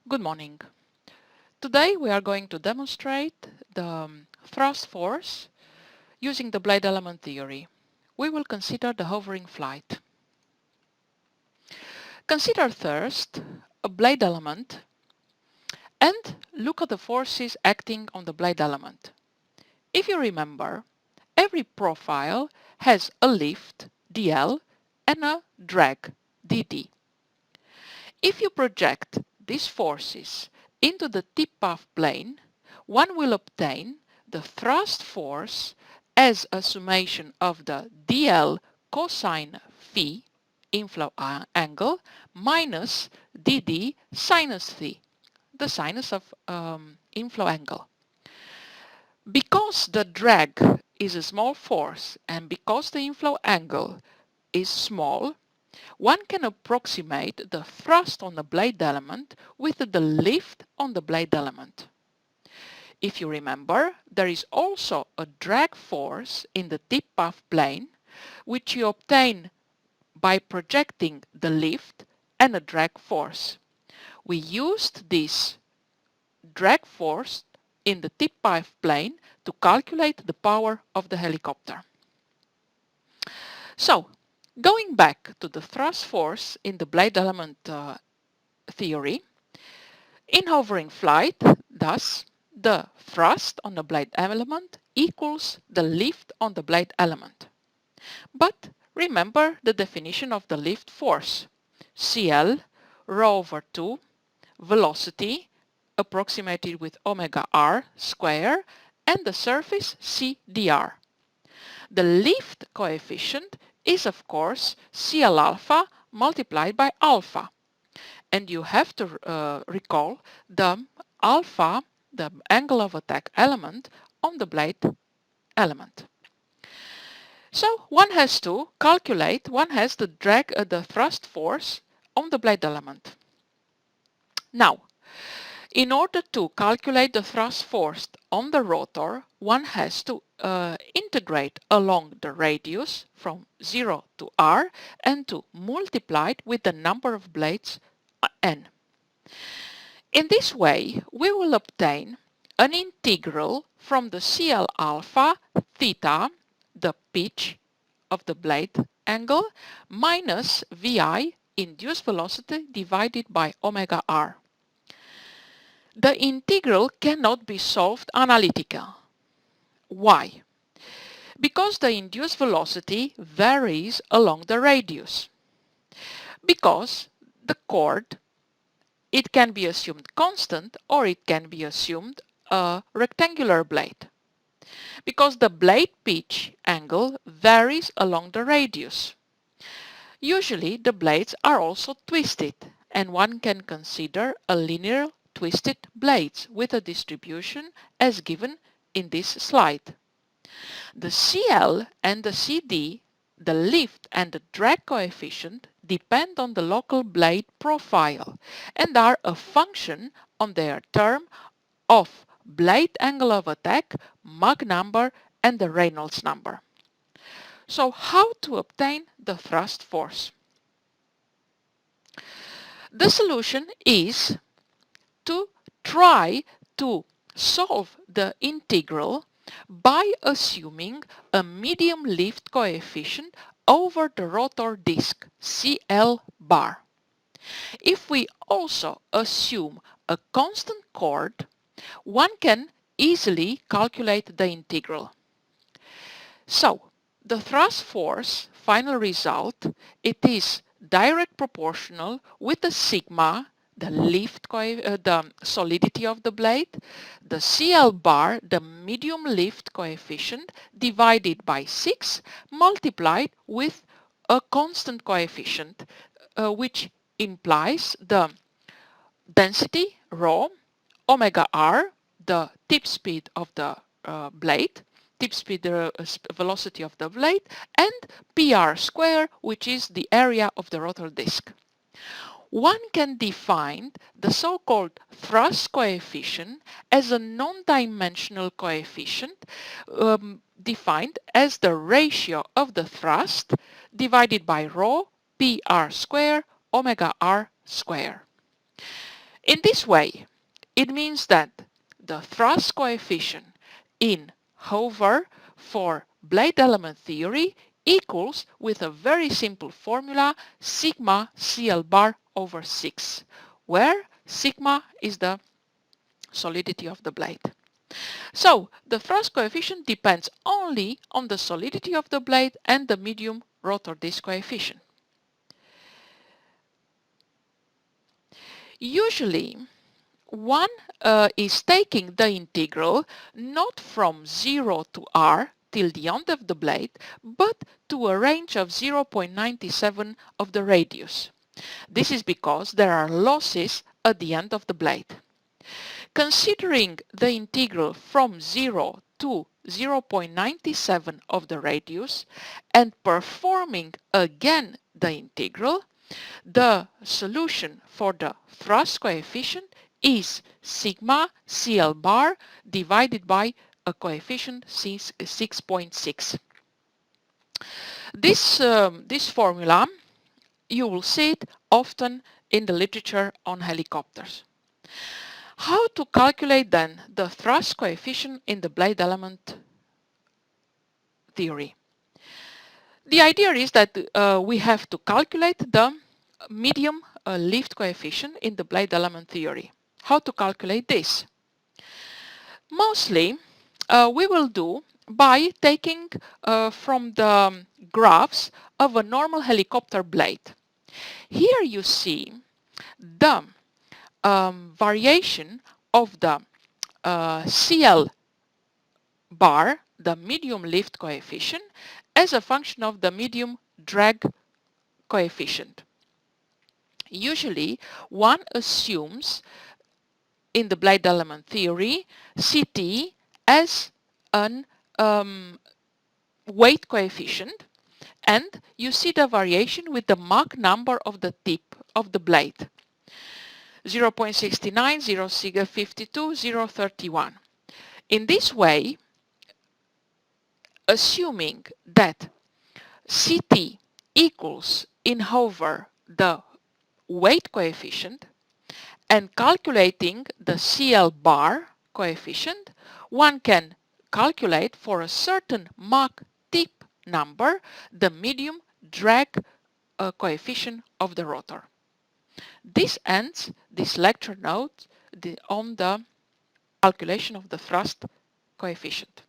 Good morning. Today we are going to demonstrate the thrust force using the blade element theory. We will consider the hovering flight. Consider first a blade element and look at the forces acting on the blade element. If you remember, every profile has a lift, dl, and a drag, dd. If you project these forces into the tip path plane, one will obtain the thrust force as a summation of the dl cosine phi inflow angle minus dd sinus phi, the sinus of inflow angle. Because the drag is a small force and because the inflow angle is small, one can approximate the thrust on the blade element with the lift on the blade element. If you remember, there is also a drag force in the tip path plane, which you obtain by projecting the lift and a drag force. We used this drag force in the tip path plane to calculate the power of the helicopter. So, going back to the thrust force in the blade element theory, in hovering flight, thus, the thrust on the blade element equals the lift on the blade element. But remember the definition of the lift force. CL rho over 2 velocity approximated with omega r square and the surface c dr. The lift coefficient is of course CL alpha multiplied by alpha. And you have to recall the alpha, the angle of attack element on the blade element. So one has to calculate, one has to drag the thrust force on the blade element. Now, in order to calculate the thrust force on the rotor, one has to integrate along the radius from 0 to r and to multiply it with the number of blades n. In this way, we will obtain an integral from the CL alpha theta, the pitch of the blade angle, minus VI induced velocity divided by omega r. The integral cannot be solved analytically. Why? Because the induced velocity varies along the radius. Because the chord, it can be assumed constant or it can be assumed a rectangular blade. Because the blade pitch angle varies along the radius. Usually the blades are also twisted and one can consider a linear twisted blades with a distribution as given in this slide. The CL and the CD, the lift and the drag coefficient, depend on the local blade profile and are a function on their term of blade angle of attack, Mach number and the Reynolds number. So how to obtain the thrust force? The solution is to try to solve the integral by assuming a medium lift coefficient over the rotor disc, CL bar. If we also assume a constant chord, one can easily calculate the integral. So, the thrust force final result, it is direct proportional with the sigma, the the solidity of the blade, the CL bar, the medium lift coefficient, divided by 6, multiplied with a constant coefficient, which implies the density, rho, omega r, the tip speed of the blade, tip speed, velocity of the blade, and PR square, which is the area of the rotor disc. One can define the so-called thrust coefficient as a non-dimensional coefficient defined as the ratio of the thrust divided by rho PR square omega r square. In this way, it means that the thrust coefficient in hover for blade element theory equals with a very simple formula sigma CL bar over 6, where sigma is the solidity of the blade. So the thrust coefficient depends only on the solidity of the blade and the medium rotor disc coefficient. Usually, one is taking the integral not from 0 to r till the end of the blade, but to a range of 0.97 of the radius. This is because there are losses at the end of the blade. Considering the integral from 0 to 0.97 of the radius and performing again the integral, the solution for the thrust coefficient is sigma CL bar divided by a coefficient 6.6. This formula, you will see it often in the literature on helicopters. How to calculate then the thrust coefficient in the blade element theory? The idea is that we have to calculate the medium lift coefficient in the blade element theory. How to calculate this? Mostly we will do by taking from the graphs of a normal helicopter blade. Here you see the variation of the CL bar, the medium lift coefficient, as a function of the medium drag coefficient. Usually one assumes in the blade element theory CT as an weight coefficient, and you see the variation with the Mach number of the tip of the blade. 0.69, 0.52, 0.31. In this way, assuming that CT equals in hover the weight coefficient and calculating the CL bar coefficient, one can calculate for a certain Mach tip number the medium drag coefficient of the rotor. This ends this lecture note on the calculation of the thrust coefficient.